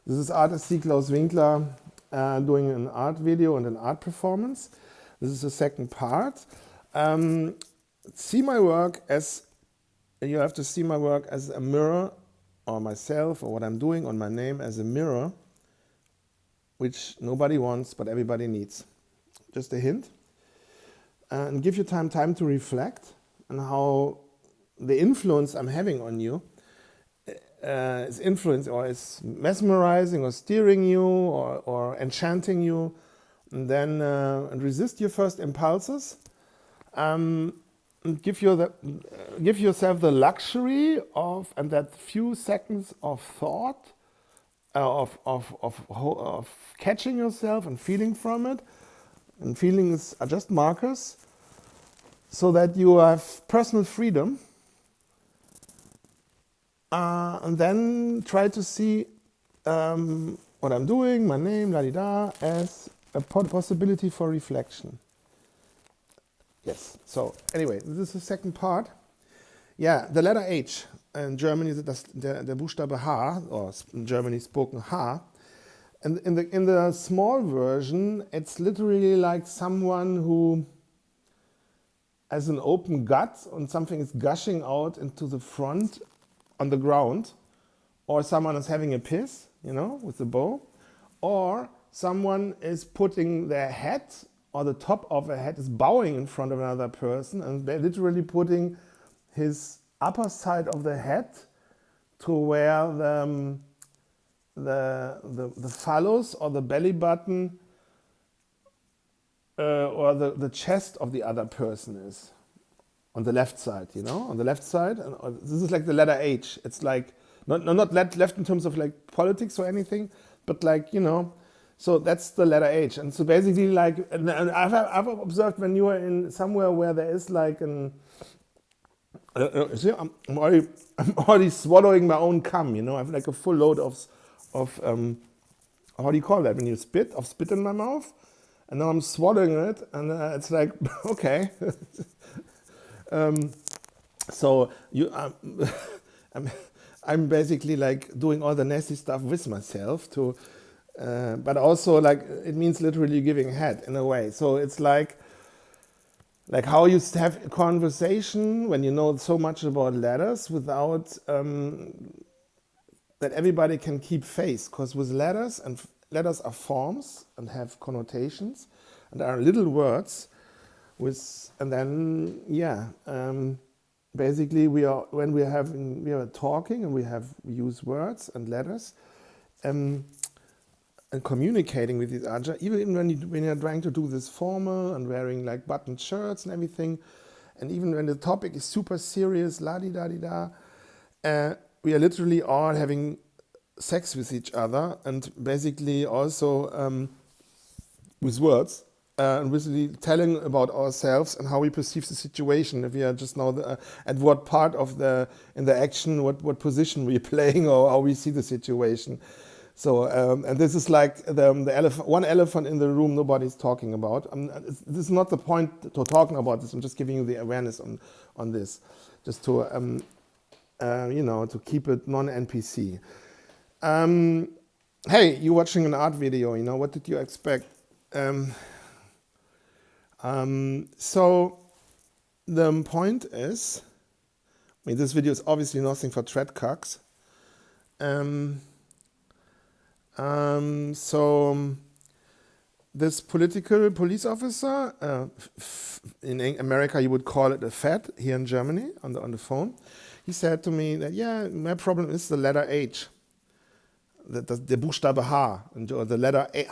This is artist Claus Winkler doing an art video and an art performance. This is the second part. See my work as, you have to see my work as a mirror, or myself, or what I'm doing, on my name as a mirror, which nobody wants, but everybody needs. Just a hint. And give you time to reflect on how the influence I'm having on you is influencing or is mesmerizing or steering you or enchanting you, and then and resist your first impulses. And give yourself the luxury of, and that few seconds of thought, of catching yourself and feeling from it. And feelings are just markers, so that you have personal freedom. And then try to see what I'm doing, my name, la-di-da, as a possibility for reflection. Yes, so anyway, this is the second part. Yeah, the letter H. In Germany, der Buchstabe H, or in Germany spoken H. And in the small version, it's literally like someone who has an open gut and something is gushing out into the front on the ground, or someone is having a piss, with a bow, or someone is putting their head, or the top of a head is bowing in front of another person, and they're literally putting his upper side of the head to where the phallus or the belly button or the chest of the other person is on the left side, on the left side. And this is like the letter H. It's like not left in terms of like politics or anything, but like, so that's the letter H. And so basically, like, and I've observed when you are in somewhere where there is like an, see, I'm already swallowing my own cum, I have like a full load of how do you call that when you spit in my mouth, and now I'm swallowing it, and it's like okay. So I'm basically like doing all the nasty stuff with myself to, but also like it means literally giving head in a way. So it's like how you have a conversation when you know so much about letters without that everybody can keep face, because with letters, and letters are forms and have connotations and are little words with, and then basically we are talking and we use words and letters and communicating with each other, even when you're trying to do this formal and wearing like buttoned shirts and everything, and even when the topic is super serious, la-di-da-di-da, we are literally all having sex with each other, and basically also with words, and basically telling about ourselves and how we perceive the situation. If we are just now at what part of in the action, what position we're playing, or how we see the situation. So and this is like the elephant, one elephant in the room nobody's talking about. This is not the point to talking about this. I'm just giving you the awareness on this, just to to keep it non-NPC. Hey, you're watching an art video, what did you expect? So the point is, this video is obviously nothing for treadcocks. So this police officer, in America you would call it a fed, here in Germany on the phone, he said to me that, my problem is the letter H, the Buchstabe H, or the letter H,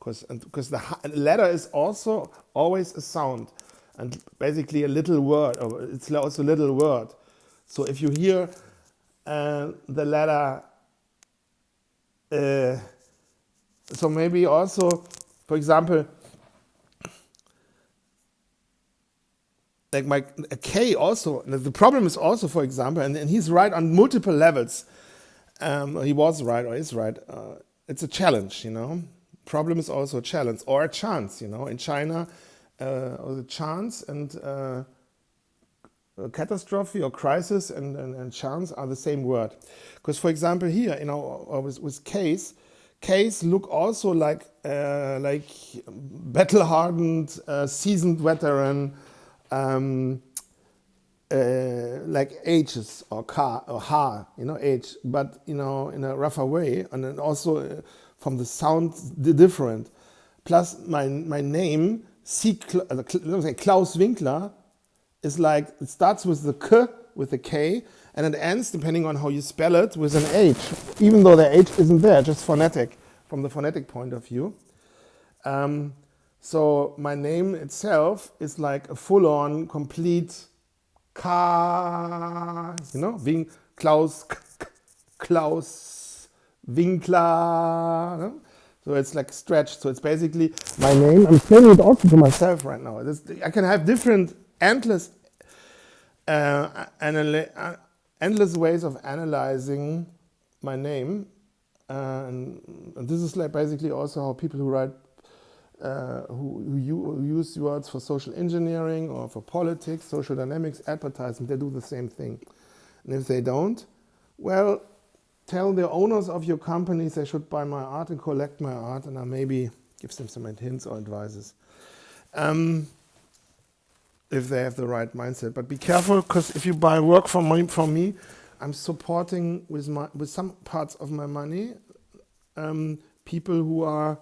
because the letter is also always a sound, and basically a little word, or it's also a little word. So if you hear the letter, so maybe also, for example, like a K also, the problem is also, for example, and he's right on multiple levels. He was right or is right. It's a challenge, Problem is also a challenge or a chance, In China, or the chance and catastrophe or crisis and chance are the same word. Because for example here, with case look also like battle-hardened, seasoned veteran, like ages or car or ha, age, but in a rougher way, and then also from the sound different. Plus my name, Seak, Claus Winkler, is like, it starts with the K, with the K, and it ends, depending on how you spell it, with an H, even though the H isn't there, just phonetic, from the phonetic point of view. So my name itself is like a full-on, complete K, being Klaus Winkler. So it's like stretched. So it's basically my name. I'm saying it also to myself right now. I can have different endless ways of analyzing my name, and this is like basically also how people who write, who use words for social engineering or for politics, social dynamics, advertising, they do the same thing. And if they don't, well, tell the owners of your companies they should buy my art and collect my art, and I maybe give them some hints or advices. If they have the right mindset. But be careful, because if you buy work from me, I'm supporting with some parts of my money people who are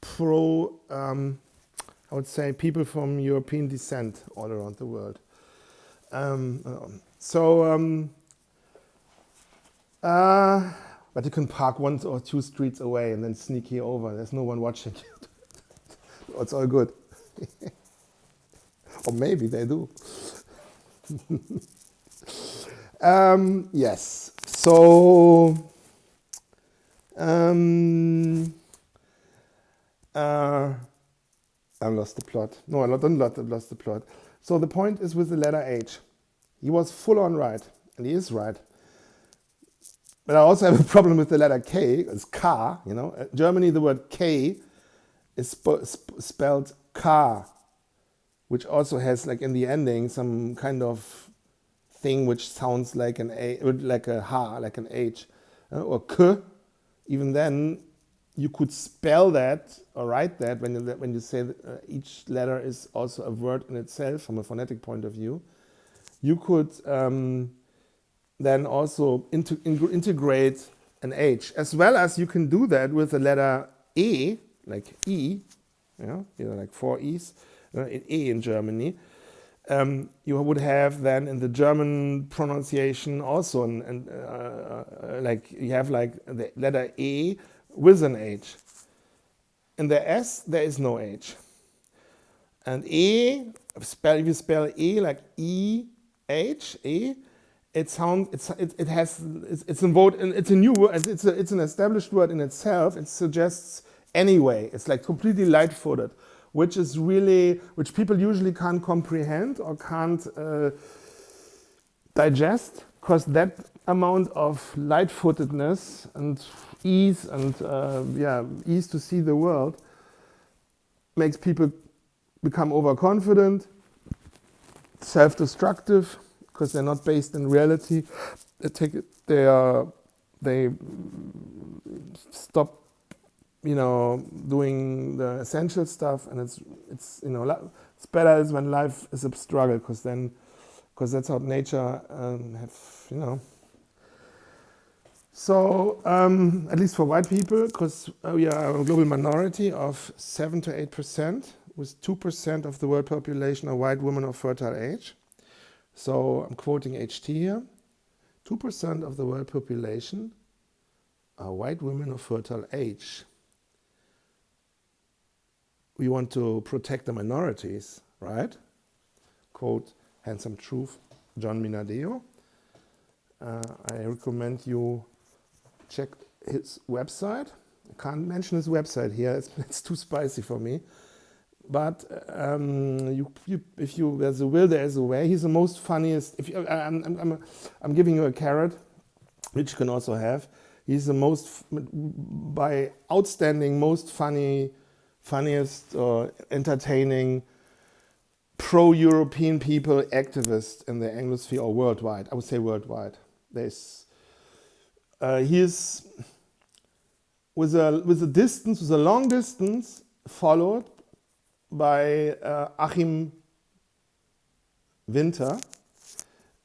pro, I would say, people from European descent all around the world. But you can park 1 or 2 streets away and then sneak here over. There's no one watching you. It's all good. Or maybe they do. Yes. So I lost the plot. No, I didn't lost the plot. So the point is with the letter H. He was full on right, and he is right. But I also have a problem with the letter K. It's K, In Germany, the word K is spelled K, which also has, like in the ending, some kind of thing which sounds like an A, like a H, like an H, or K. Even then, you could spell that or write that when you say that, each letter is also a word in itself from a phonetic point of view. You could then also integrate an H, as well as you can do that with the letter E, like E, like 4 E's, in E in Germany. You would have then in the German pronunciation also, like you have like the letter E with an H. In the S, there is no H. And E, if you spell E like E-H, E, it's a new word, it's an established word in itself. It suggests anyway. It's like completely light-footed, which people usually can't comprehend or can't digest, because that amount of light-footedness and ease and ease to see the world makes people become overconfident, self-destructive, because they're not based in reality. They stop, doing the essential stuff, and it's better when life is a struggle, because that's how nature So at least for white people, because we are a global minority of 7 to 8%, with 2% of the world population are white women of fertile age. So I'm quoting HT here. 2% of the world population are white women of fertile age. We want to protect the minorities, right? Quote, Handsome Truth, John Minadeo. I recommend you check his website. I can't mention his website here, it's too spicy for me. But if there's a will, there is a way. He's the most funniest. I'm giving you a carrot, which you can also have. He's the most, by outstanding, most funniest or entertaining pro-European people, activists in the Anglosphere or worldwide. I would say worldwide. There's he is with a long distance, followed by Achim Winter,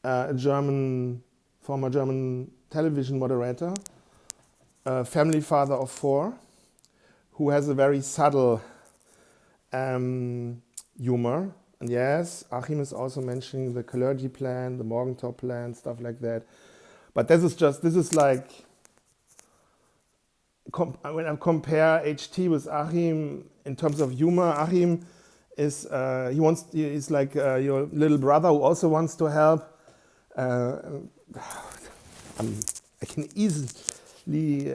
a former German television moderator, a family father of 4, who has a very subtle humor. And yes, Achim is also mentioning the Kalergi plan, the Morgenthau plan, stuff like that. But this is like, when I compare HT with Achim in terms of humor, Achim is he's like your little brother who also wants to help. I can easily